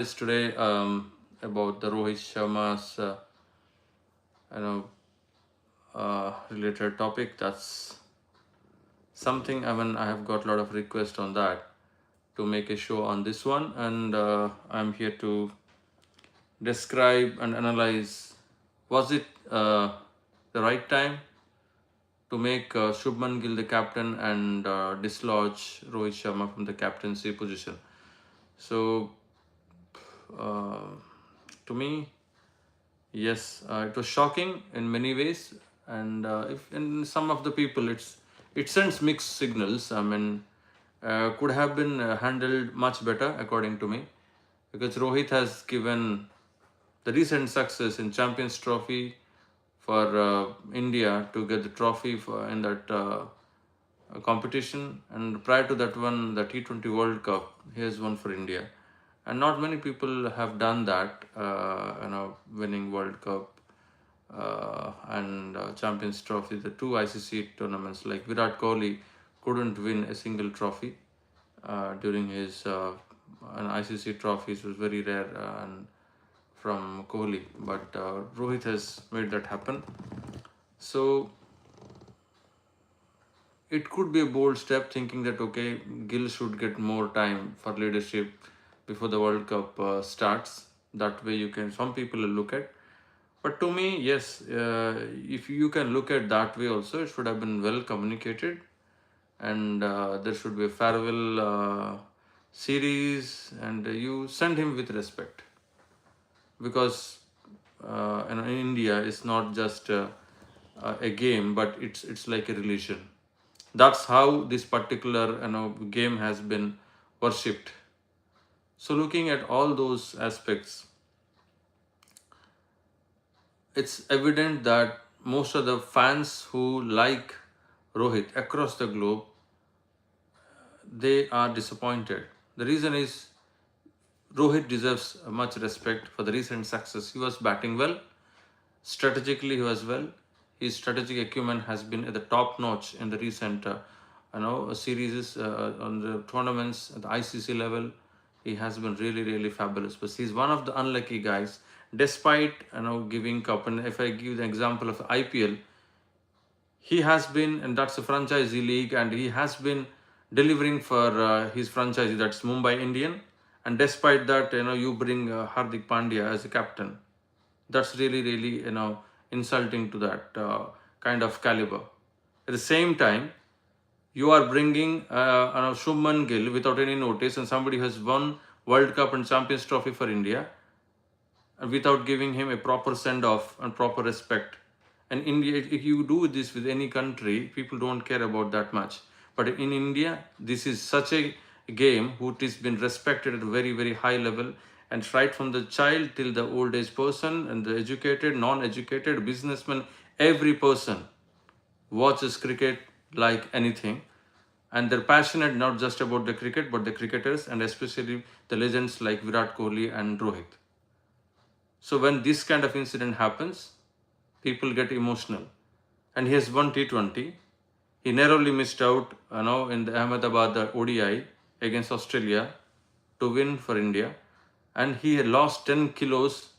Is today about the Rohit Sharma's you know related topic. That's something. I have got a lot of requests on that to make a show on this one, and I'm here to describe and analyze. Was it the right time to make Shubman Gill the captain and dislodge Rohit Sharma from the captaincy position? So, uh, to me, yes, it was shocking in many ways, and if in some of the people, it sends mixed signals. Could have been handled much better, according to me, because Rohit has given the recent success in Champions Trophy for India to get the trophy for in that competition, and prior to that one, the T20 World Cup, he has won for India, and not many people have done that. Winning World Cup and Champions Trophy, the two ICC tournaments. Like Virat Kohli couldn't win a single trophy during his an ICC trophies was very rare and from Kohli, but Rohit has made that happen. So it could be a bold step, thinking that okay, Gill should get more time for leadership before the World Cup starts. That way, you can. Some people will look at. But to me, yes, if you can look at that way also, it should have been well communicated, and there should be a farewell series, and you send him with respect, because in India, it's not just a game, but it's like a religion. That's how this particular game has been worshipped. So looking at all those aspects, it's evident that most of the fans who like Rohit across the globe, they are disappointed. The reason is Rohit deserves much respect for the recent success. He was batting well, strategically he was well. His strategic acumen has been at the top notch in the recent series on the tournaments at the ICC level. He has been really really fabulous. But he's one of the unlucky guys. Despite giving cup, and if I give the example of IPL, he has been, and that's a franchisee league, and he has been delivering for his franchisee, that's Mumbai Indian. And despite that, you bring Hardik Pandya as a captain. That's really really insulting to that kind of caliber. At the same time, you are bringing Shubman Gill without any notice, and somebody has won World Cup and Champions Trophy for India, without giving him a proper send off and proper respect. And India, if you do this with any country, people don't care about that much. But in India, this is such a game which has been respected at a very, very high level. And right from the child till the old age person and the educated, non educated, businessman, every person watches cricket like anything. And they're passionate not just about the cricket, but the cricketers, and especially the legends like Virat Kohli and Rohit. So when this kind of incident happens, people get emotional. And he has won T20. He narrowly missed out, in the Ahmedabad ODI against Australia to win for India. And he had lost 10 kilos,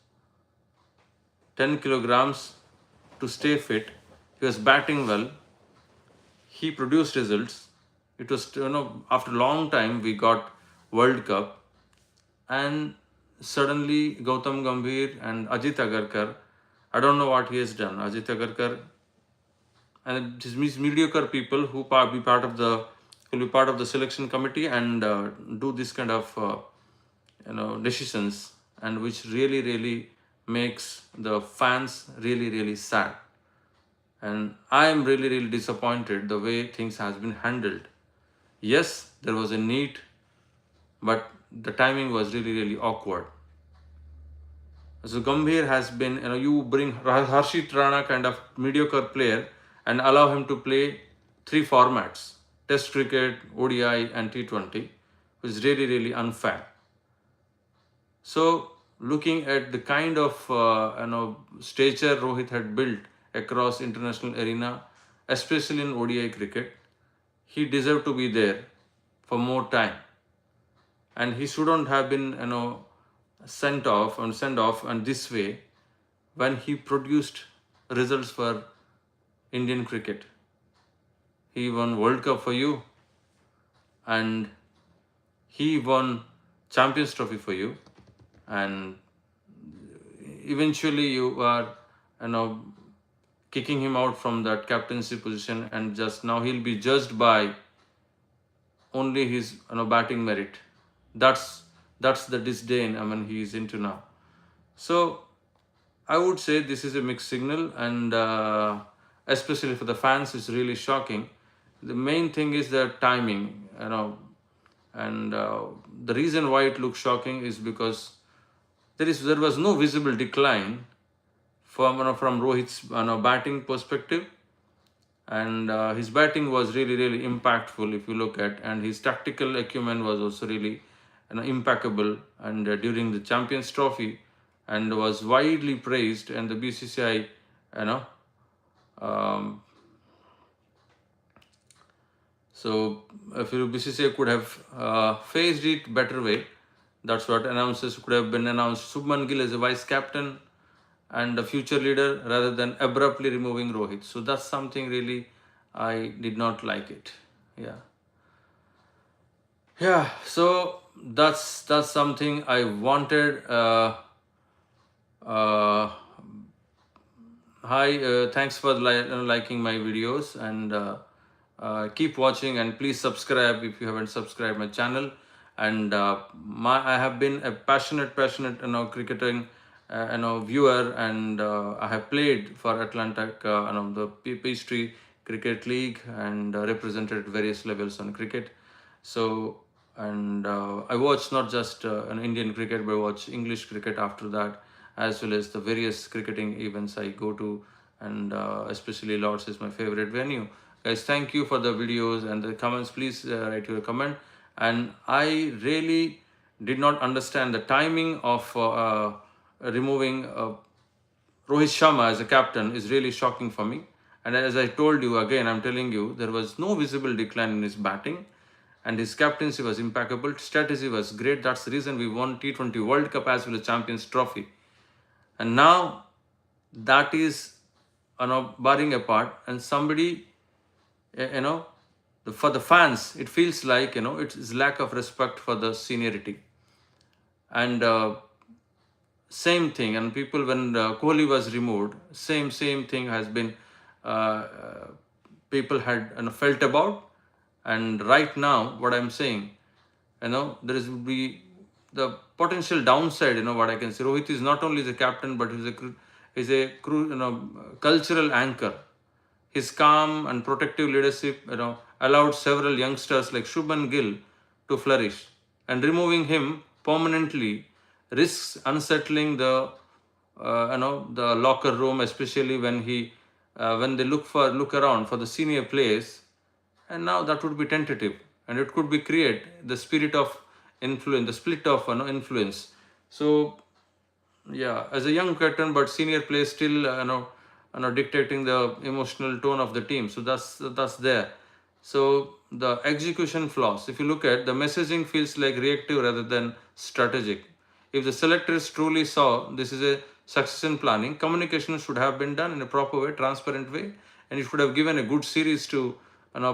10 kilograms to stay fit. He was batting well. He produced results. It was, after a long time we got World Cup, and suddenly Gautam Gambhir and Ajit Agarkar, I don't know what he has done. Ajit Agarkar and these mediocre people who be part of the will be part of the selection committee and do this kind of decisions, and which really really makes the fans really really sad. And I am really really disappointed the way things has been handled. Yes, there was a need, but the timing was really really awkward. So Gambhir has been, you bring Harshit Rana kind of mediocre player and allow him to play three formats: Test cricket, ODI, and T20, which is really really unfair. So looking at the kind of stature Rohit had built across international arena, especially in ODI cricket, he deserved to be there for more time, and he shouldn't have been send off and this way when he produced results for Indian cricket. He won World Cup for you, and he won Champions Trophy for you, and eventually you are, you know, kicking him out from that captaincy position, and just now he'll be judged by only his, batting merit. That's the disdain, I mean, he is into now. So I would say this is a mixed signal, and especially for the fans, it's really shocking. The main thing is the timing, and the reason why it looks shocking is because there was no visible decline from from Rohit's batting perspective, and his batting was really impactful if you look at, and his tactical acumen was also really impeccable, and during the Champions Trophy, and was widely praised, and the BCCI, you know um, so if you BCCI could have faced it better way. That's what announcers could have been announced Subman Gill as a vice captain and a future leader rather than abruptly removing Rohit. So that's something really I did not like it. Yeah. Yeah. So that's something I wanted. Uh, Hi, thanks for liking my videos, and keep watching, and please subscribe if you haven't subscribed my channel. And I have been a passionate cricketing viewer, and I have played for Atlantic, the Peachtree Cricket League, and represented various levels on cricket. So, and I watch not just an Indian cricket, but I watch English cricket after that, as well as the various cricketing events I go to, and especially Lords is my favorite venue. Guys, thank you for the videos and the comments. Please write your comment. And I really did not understand the timing of removing Rohit Sharma as a captain is really shocking for me. And as I told you again, I'm telling you, there was no visible decline in his batting, and his captaincy was impeccable. Strategy was great. That's the reason we won T20 World Cup as well as Champions Trophy. And now that is, barring apart, and somebody, for the fans, it feels like, it's lack of respect for the seniority. And same thing, and people, when Kohli was removed, same thing has been people had felt about. And right now, what I'm saying, there is will be the potential downside. What I can say, Rohit is not only the captain, but he's a cultural anchor. His calm and protective leadership, allowed several youngsters like Shubman Gill to flourish, and removing him permanently risks unsettling the locker room, especially when they look around for the senior players. And now that would be tentative, and it could be create the spirit of influence, the split of influence. So yeah, as a young captain, but senior players still dictating the emotional tone of the team. So that's there. So the execution flaws, if you look at the messaging, feels like reactive rather than strategic. If the selectors truly saw this is a succession planning, communication should have been done in a proper way, transparent way, and it should have given a good series to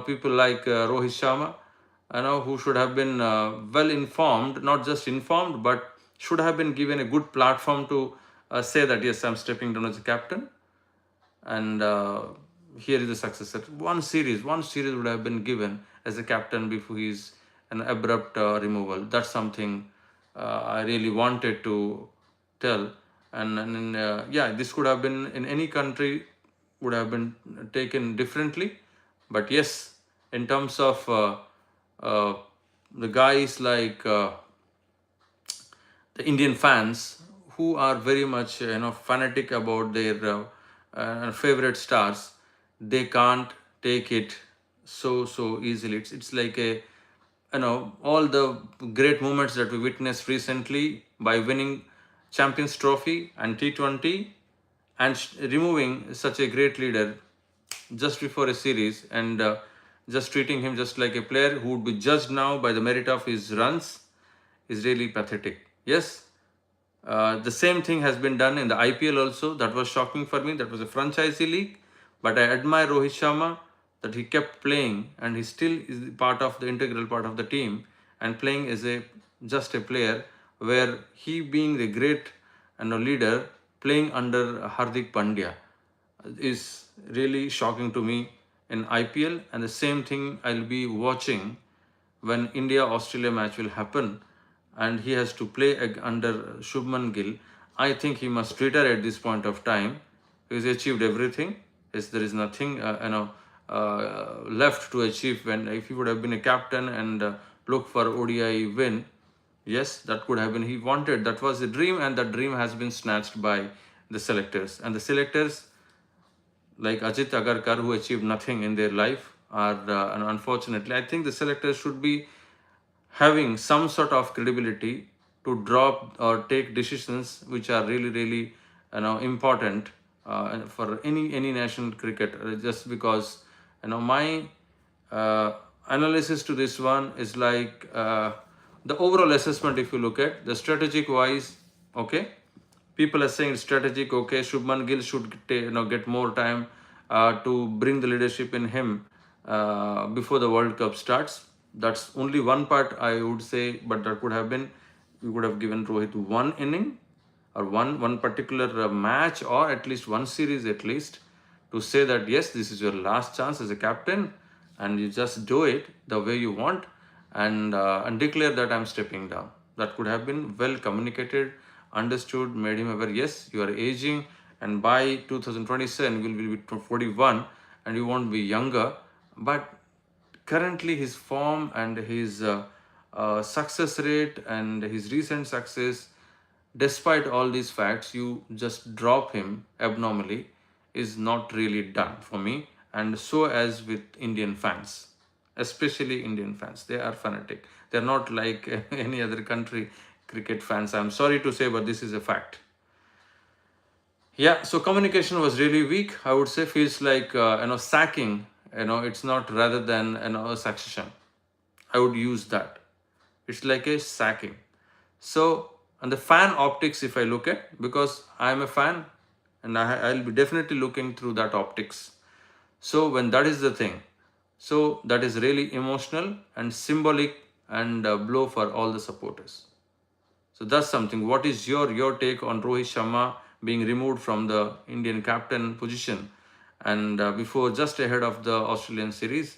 people like Rohit Sharma, who should have been well informed, not just informed, but should have been given a good platform to say that yes, I'm stepping down as a captain, and here is the successor. One series would have been given as a captain before his an abrupt removal. That's something I really wanted to tell. And yeah, this could have been in any country, would have been taken differently. But yes, in terms of uh, the guys like the Indian fans, who are very much fanatic about their favorite stars, they can't take it so easily. It's like a, all the great moments that we witnessed recently by winning Champions Trophy and T20, and removing such a great leader just before a series, and just treating him just like a player who would be judged now by the merit of his runs, is really pathetic. Yes. The same thing has been done in the IPL also. That was shocking for me. That was a franchisee league. But I admire Rohit Sharma that he kept playing and he still is part of the integral part of the team and playing as a just a player, where he being the great and a leader playing under Hardik Pandya is really shocking to me in IPL. And the same thing I'll be watching when India Australia match will happen and he has to play under Shubman Gill. I think he must retire at this point of time. He's achieved everything. Yes, there is nothing left to achieve. When if he would have been a captain and look for ODI win, yes, that could have been he wanted. That was a dream, and that dream has been snatched by the selectors. And the selectors like Ajit Agarkar, who achieved nothing in their life, are and unfortunately, I think the selectors should be having some sort of credibility to drop or take decisions which are really, really, important for any national cricket. Just because, my uh, analysis to this one is like the overall assessment. If you look at the strategic wise, okay, people are saying it's strategic. Okay, Shubman Gill should get more time to bring the leadership in him before the World Cup starts. That's only one part I would say, but that could have been, we would have given Rohit one inning or one particular match, or at least one series at least, to say that yes, this is your last chance as a captain, and you just do it the way you want, and declare that I'm stepping down. That could have been well communicated, understood, made him aware, yes, you are aging, and by 2027 you will be 41 and you won't be younger. But currently his form and his success rate and his recent success, despite all these facts, you just drop him abnormally, is not really done for me. And so as with Indian fans, especially Indian fans, they are fanatic. They're not like any other country cricket fans. I'm sorry to say, but this is a fact. Yeah, so communication was really weak. I would say feels like sacking. It's not rather than a succession. I would use that. It's like a sacking. So, and the fan optics, if I look at, because I am a fan, and I'll be definitely looking through that optics. So when that is the thing, so that is really emotional and symbolic and blow for all the supporters. So that's something. What is your take on Rohit Sharma being removed from the Indian captain position, and before just ahead of the Australian series?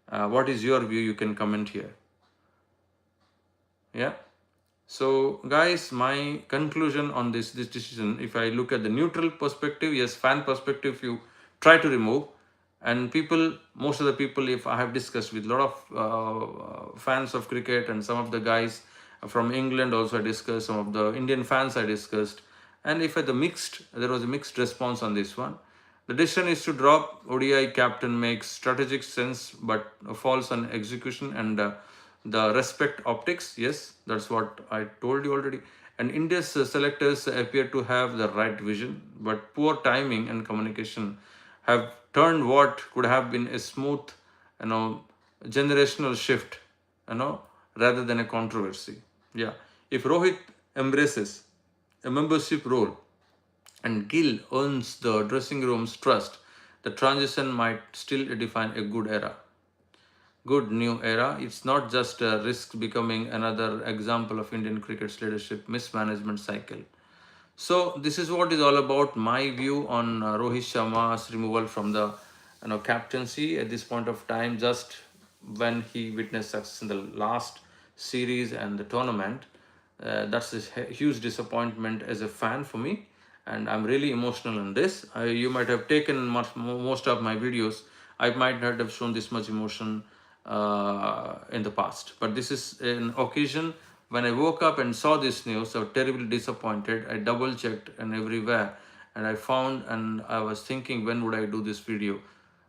What is your view? You can comment here. Yeah. So, guys, my conclusion on this decision, if I look at the neutral perspective, yes, fan perspective, you try to remove, and people, most of the people, if I have discussed with a lot of fans of cricket and some of the guys from England also I discussed, some of the Indian fans I discussed, and if there was a mixed response on this one. The decision is to drop ODI captain makes strategic sense, but falls on execution and the respect optics. Yes, that's what I told you already. And India's selectors appear to have the right vision, but poor timing and communication have turned what could have been a smooth, you know, generational shift, rather than a controversy. Yeah, if Rohit embraces a membership role and Gill earns the dressing room's trust, the transition might still define a good new era. It's not just a risk becoming another example of Indian cricket's leadership mismanagement cycle. So this is what is all about my view on Rohit Sharma's removal from the captaincy at this point of time, just when he witnessed success in the last series and the tournament. That's a huge disappointment as a fan for me, and I'm really emotional on this. You might have taken most of my videos. I might not have shown this much emotion in the past, but this is an occasion when I woke up and saw this news. I was terribly disappointed. I double checked and everywhere, and I found, and I was thinking, when would I do this video?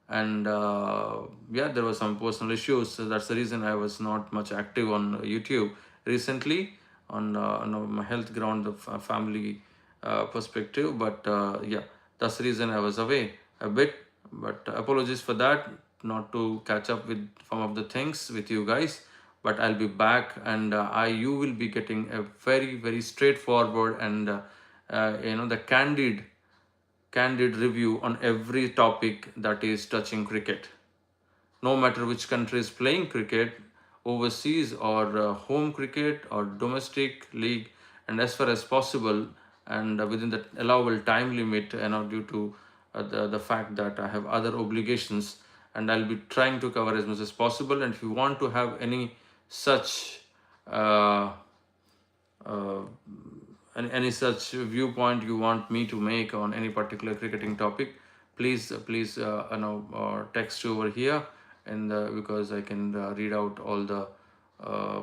And yeah, there were some personal issues, so that's the reason I was not much active on YouTube recently, on my health ground, the family perspective. But yeah, that's the reason I was away a bit, but apologies for that, not to catch up with some of the things with you guys. but I'll be back, and you will be getting a very, very straightforward and the candid review on every topic that is touching cricket, no matter which country is playing cricket, overseas or home cricket or domestic league, and as far as possible, and within the allowable time limit, due to the fact that I have other obligations, and I'll be trying to cover as much as possible. And if you want to have any such uh, uh, any such viewpoint you want me to make on any particular cricketing topic, please text over here, and because I can read out all the uh,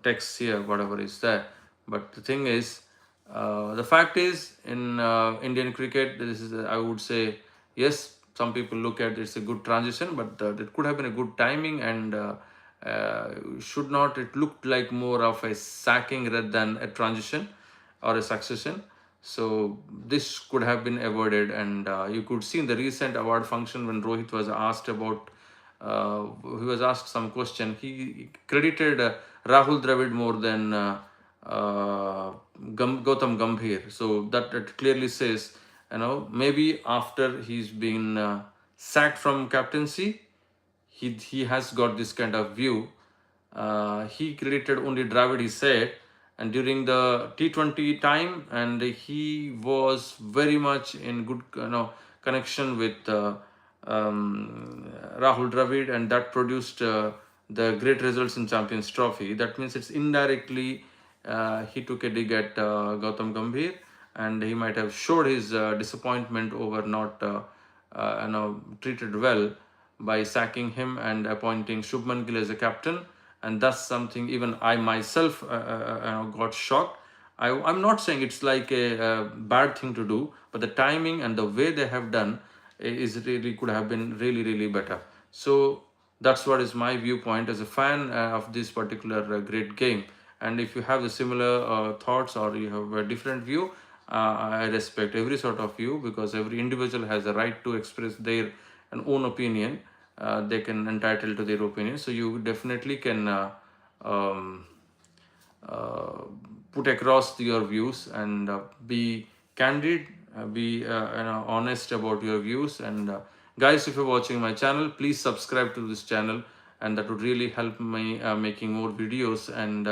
texts here, whatever is there. But the thing is, the fact is, in Indian cricket, this is I would say, yes, some people look at it's a good transition, but it could have been a good timing, and should not it looked like more of a sacking rather than a transition or a succession. So this could have been avoided, and you could see in the recent award function when Rohit was asked about, he was asked some question. He credited Rahul Dravid more than Gautam Gambhir. So that clearly says, maybe after he's been sacked from captaincy, he has got this kind of view. He credited only Dravid, he said, and during the T20 time, and he was very much in good connection with Rahul Dravid, and that produced the great results in Champions Trophy. That means it's indirectly he took a dig at Gautam Gambhir, and he might have showed his disappointment over not treated well by sacking him and appointing Shubman Gill as a captain, and that's something even I myself got shocked. I'm not saying it's like a bad thing to do, but the timing and the way they have done is really could have been really, really better. So that's what is my viewpoint as a fan of this particular great game. And if you have the similar thoughts, or you have a different view, I respect every sort of view, because every individual has a right to express their own opinion. They can entitled to their opinion, so you definitely can um, uh, put across your views, and be candid, be honest about your views. And guys, if you're watching my channel, please subscribe to this channel, and that would really help me making more videos, and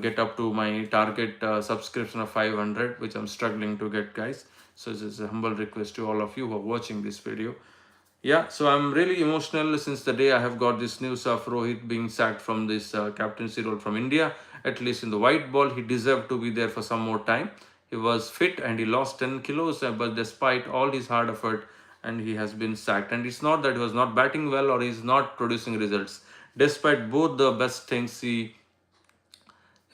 get up to my target subscription of 500, which I'm struggling to get, guys. So this is a humble request to all of you who are watching this video. Yeah, so I'm really emotional since the day I have got this news of Rohit being sacked from this captaincy role from India. At least in the white ball, he deserved to be there for some more time. He was fit and he lost 10 kilos, but despite all his hard effort, and he has been sacked. And it's not that he was not batting well or he's not producing results. Despite both the best things, he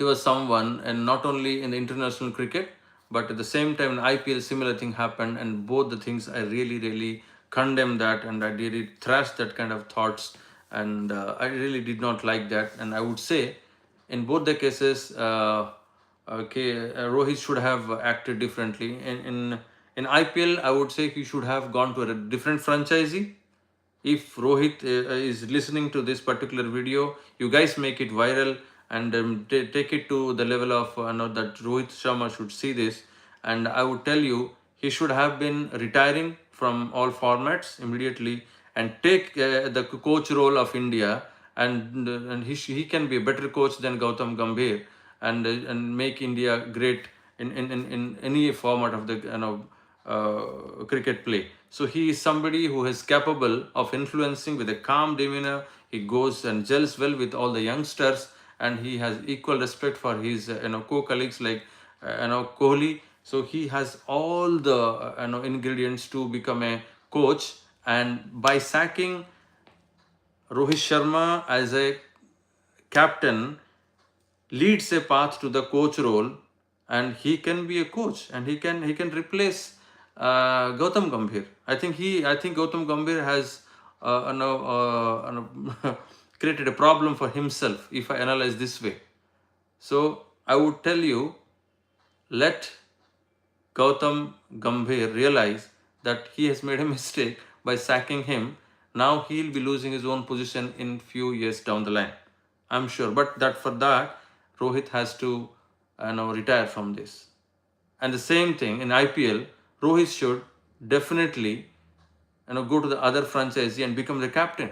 was someone, and not only in the international cricket, but at the same time in IPL, similar thing happened, and both the things I really, really condemn that, and I really thrash that kind of thoughts, and I really did not like that. And I would say, in both the cases, Rohit should have acted differently. In IPL, I would say he should have gone to a different franchisee. If Rohit is listening to this particular video, you guys make it viral, and take it to the level of that Rohit Sharma should see this. And I would tell you, he should have been retiring from all formats immediately, and take the coach role of India, and he can be a better coach than Gautam Gambhir, and make India great in any format of the cricket play. So he is somebody who is capable of influencing with a calm demeanor. He goes and gels well with all the youngsters, and he has equal respect for his co-colleagues like Kohli. So he has all the ingredients to become a coach. And by sacking Rohit Sharma as a captain, leads a path to the coach role, and he can be a coach, and he can replace Gautam Gambhir. I think Gautam Gambhir has created a problem for himself, if I analyze this way. So I would tell you, let Gautam Gambhir realize that he has made a mistake by sacking him. Now he'll be losing his own position in few years down the line. I'm sure. But that for that, Rohit has to retire from this. And the same thing in IPL, Rohit should definitely go to the other franchisee and become the captain.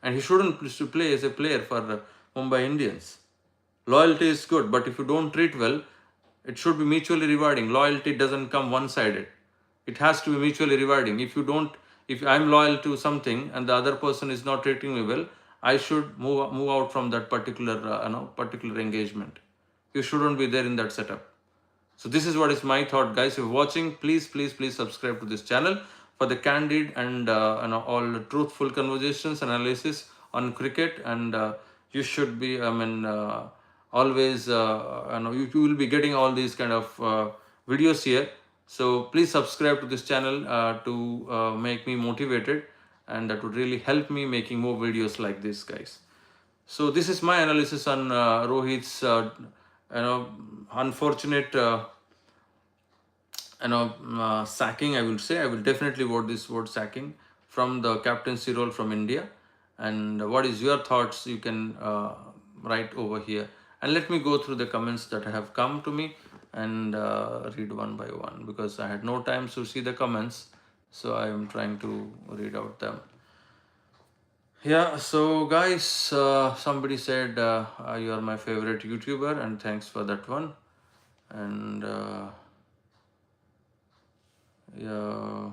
And he shouldn't play as a player for Mumbai Indians. Loyalty is good, but if you don't treat well, it should be mutually rewarding. Loyalty doesn't come one-sided. It has to be mutually rewarding. If I'm loyal to something and the other person is not treating me well, I should move out from that particular engagement. You shouldn't be there in that setup. So this is what is my thought, guys. If you're watching, please subscribe to this channel for the candid and all truthful conversations, analysis on cricket. And you should be, always, you will be getting all these kind of videos here. So please subscribe to this channel to make me motivated, and that would really help me making more videos like this, guys. So this is my analysis on Rohit's, unfortunate, sacking. I will say I will definitely vote this word sacking from the captaincy role from India. And what is your thoughts? You can write over here, and let me go through the comments that have come to me and read one by one, because I had no time to see the comments, so I am trying to read out them. Yeah, so guys, somebody said you are my favorite YouTuber, and thanks for that one. And yeah,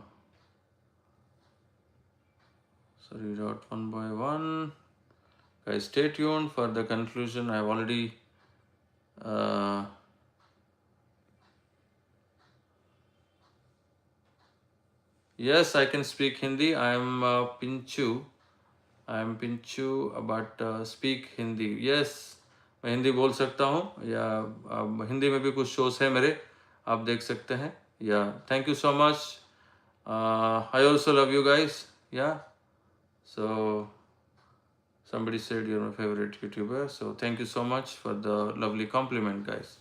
so read out one by one. Guys, stay tuned for the conclusion. I've already yes, I can speak Hindi. I'm Pinchu. I'm Pinchu, but speak Hindi. Yes, मैं हिंदी बोल सकता हूँ, या हिंदी में भी कुछ shows है मेरे, आप देख सकते हैं. या thank you so much. I also love you guys. Yeah. So somebody said you're my favorite YouTuber. So thank you so much for the lovely compliment, guys.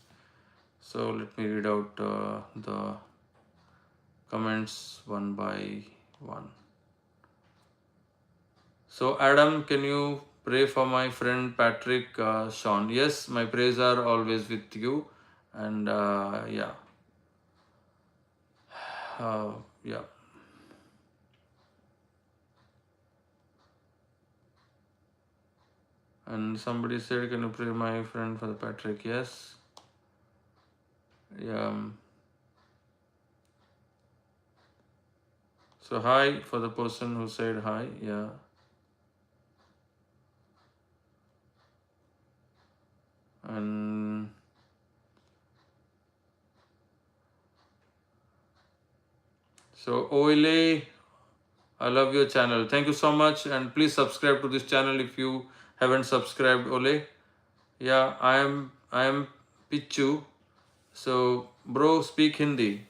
So let me read out the comments one by one. So Adam, can you pray for my friend Patrick Sean? Yes, my prayers are always with you. And yeah. Yeah. And somebody said, can you pray my friend for the Patrick? Yes. Yeah. So hi for the person who said hi. Yeah. And so Oile, I love your channel. Thank you so much, and please subscribe to this channel if you haven't subscribed, Ole. Yeah, I am Pichu. So bro, speak Hindi.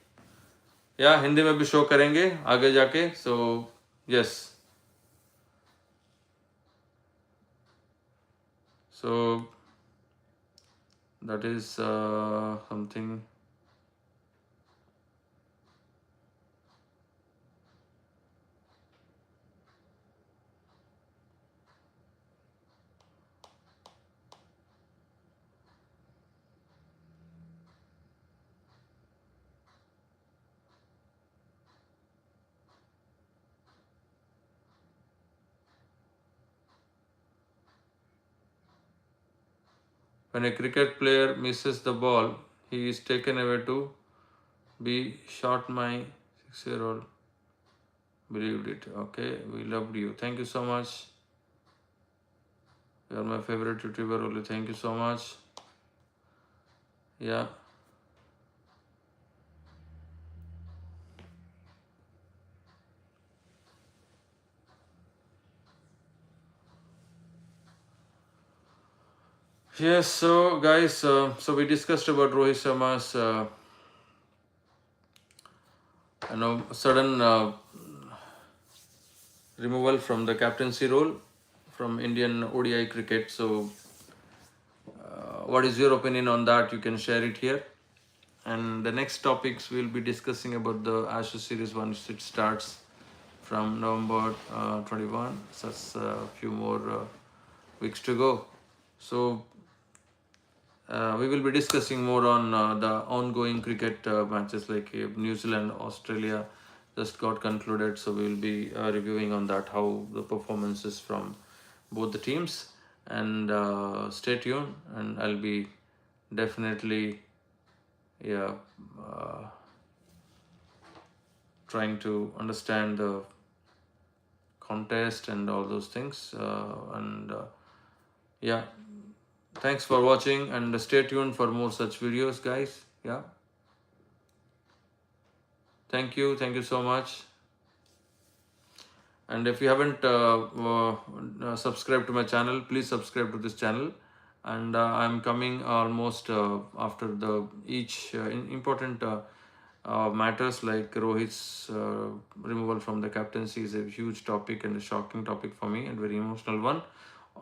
Yeah, Hindi में भी show करेंगे आगे जाके. So yes. So that is something. When a cricket player misses the ball, he is taken away to be shot. My 6-year-old believed it. Okay, we loved you. Thank you so much. You are my favorite YouTuber, Oli. Thank you so much. Yeah. Yes, so guys, so we discussed about Rohit Sharma's sudden removal from the captaincy role from Indian ODI cricket. So what is your opinion on that? You can share it here. And the next topics we'll be discussing about the Ashes series once it starts from November 21. So that's a few more weeks to go. So we will be discussing more on the ongoing cricket matches like New Zealand, Australia just got concluded. So we will be reviewing on that, how the performances from both the teams. And stay tuned, and I'll be definitely, yeah, uh, trying to understand the contest and all those things. And yeah, thanks for watching, and stay tuned for more such videos, guys. Yeah, thank you so much. And if you haven't subscribed to my channel, please subscribe to this channel. And I'm coming almost after the each important matters like Rohit's removal from the captaincy is a huge topic and a shocking topic for me, and very emotional one,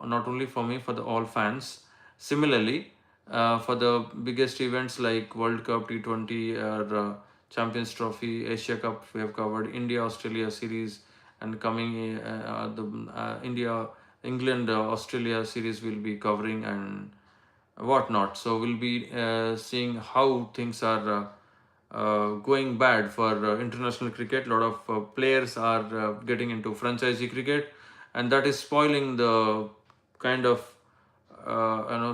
not only for me, for the all fans. Similarly, for the biggest events like World Cup, T20, or Champions Trophy, Asia Cup, we have covered India Australia series, and coming the India England Australia series will be covering, and whatnot. So we'll be seeing how things are going bad for international cricket. A lot of players are getting into franchisee cricket, and that is spoiling the kind of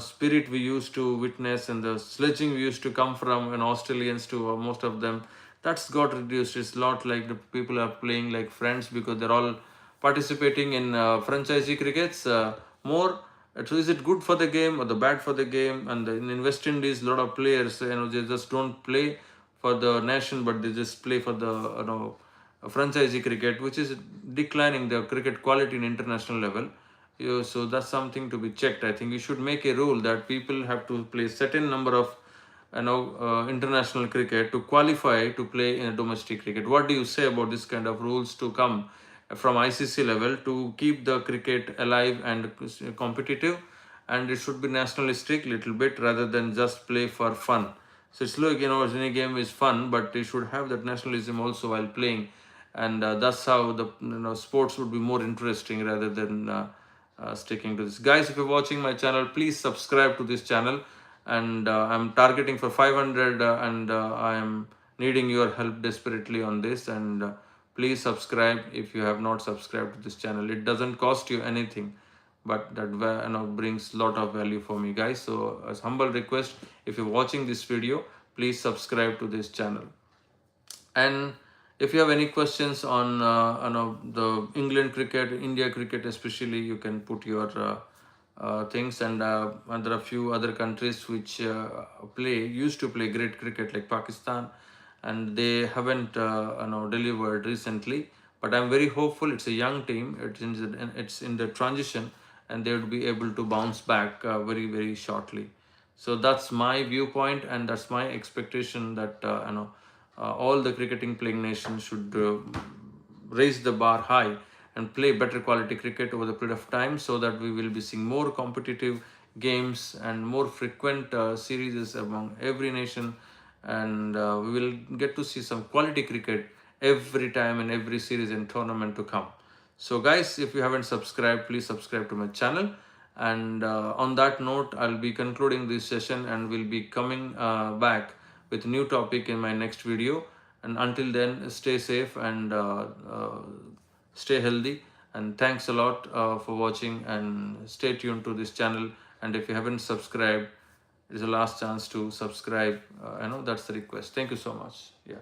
spirit we used to witness, and the sledging we used to come from, and Australians to most of them, that's got reduced. It's not like the people are playing like friends, because they're all participating in franchisee crickets more. So is it good for the game or the bad for the game? And in West Indies, a lot of players, they just don't play for the nation, but they just play for the franchisee cricket, which is declining the cricket quality in international level. Yeah, so that's something to be checked. I think we should make a rule that people have to play certain number of international cricket to qualify to play in a domestic cricket. What do you say about this kind of rules to come from ICC level to keep the cricket alive and competitive? And it should be nationalistic little bit rather than just play for fun. So it's like, any game is fun, but they should have that nationalism also while playing, and that's how the sports would be more interesting rather than sticking to this. Guys, if you're watching my channel, please subscribe to this channel, and I'm targeting for 500, and I am needing your help desperately on this. And please subscribe if you have not subscribed to this channel. It doesn't cost you anything, but that brings lot of value for me, guys. So as humble request, if you're watching this video, please subscribe to this channel. And if you have any questions on the England cricket, India cricket especially, you can put your things. And there are a few other countries which used to play great cricket like Pakistan, and they haven't delivered recently. But I'm very hopeful. It's a young team. It's in the transition, and they would be able to bounce back very very shortly. So that's my viewpoint, and that's my expectation, that all the cricketing playing nations should raise the bar high and play better quality cricket over the period of time, so that we will be seeing more competitive games and more frequent series among every nation. And we will get to see some quality cricket every time in every series and tournament to come. So guys, if you haven't subscribed, please subscribe to my channel. And on that note, I'll be concluding this session, and will be coming back with new topic in my next video. And until then, stay safe, and stay healthy. And thanks a lot for watching, and stay tuned to this channel. And if you haven't subscribed, it's the last chance to subscribe. I know that's the request. Thank you so much. Yeah.